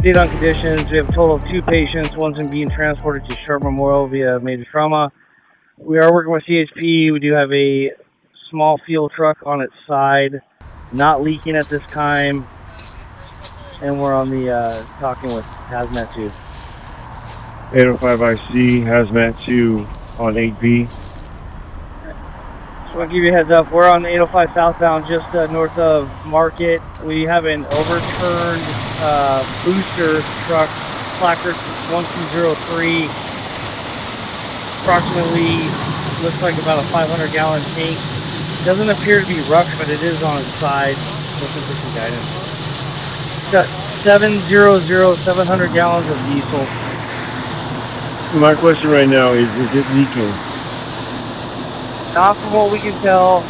Update on conditions. We have a total of 2 patients. One's being transported to Sharp Memorial via major trauma. We are working with CHP. We do have a small fuel truck on its side, not leaking at this time. And we're on the talking with Hazmat 2. 805 IC, Hazmat 2 on 8B. Just want to give you a heads up. We're on 805 southbound, just north of Market. We have an overturned booster truck, placards 1203. Approximately, looks like about a 500-gallon tank. Doesn't appear to be rough, but it is on its side. Looking for some guidance. It's got 700 gallons of diesel. My question right now is it leaking? Not from what we can tell.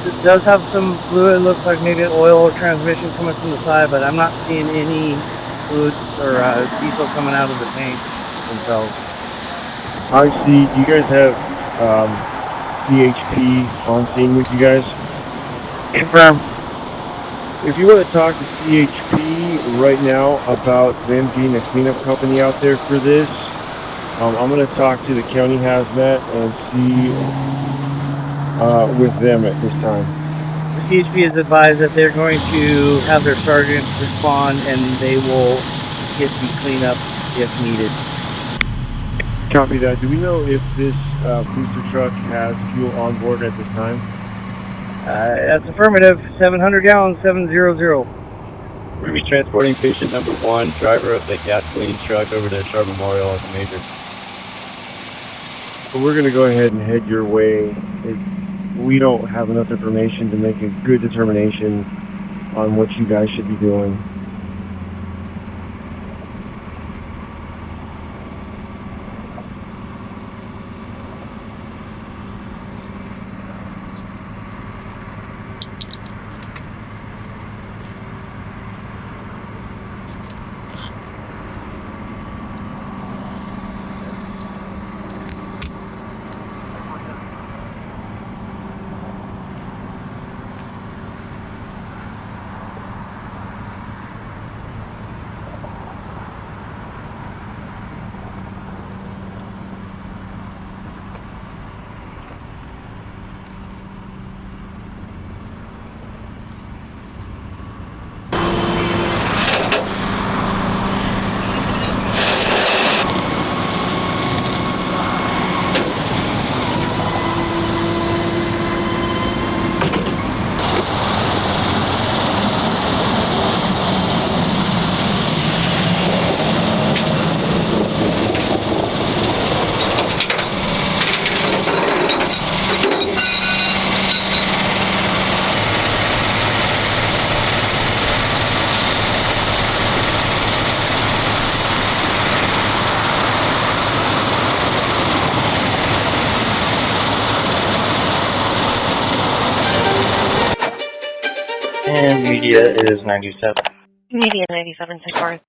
It does have some fluid. It looks like maybe oil or transmission coming from the side, but I'm not seeing any fluid or diesel coming out of the tank themselves. I see. Do you guys have CHP on scene with you guys? Confirm. If you want to talk to CHP right now about them being a cleanup company out there for this, I'm going to talk to the county hazmat and see with them at this time. The CHP has advised that they're going to have their sergeants respond and they will get the cleanup if needed. Copy that. Do we know if this booster truck has fuel on board at this time? That's affirmative. 700 gallons, 700. We're going to be transporting patient number 1, driver of the gasoline truck, over to Sharp Memorial as a major. We're going to go ahead and head your way. We don't have enough information to make a good determination on what you guys should be doing. And media is 97. Media 97, 6 4.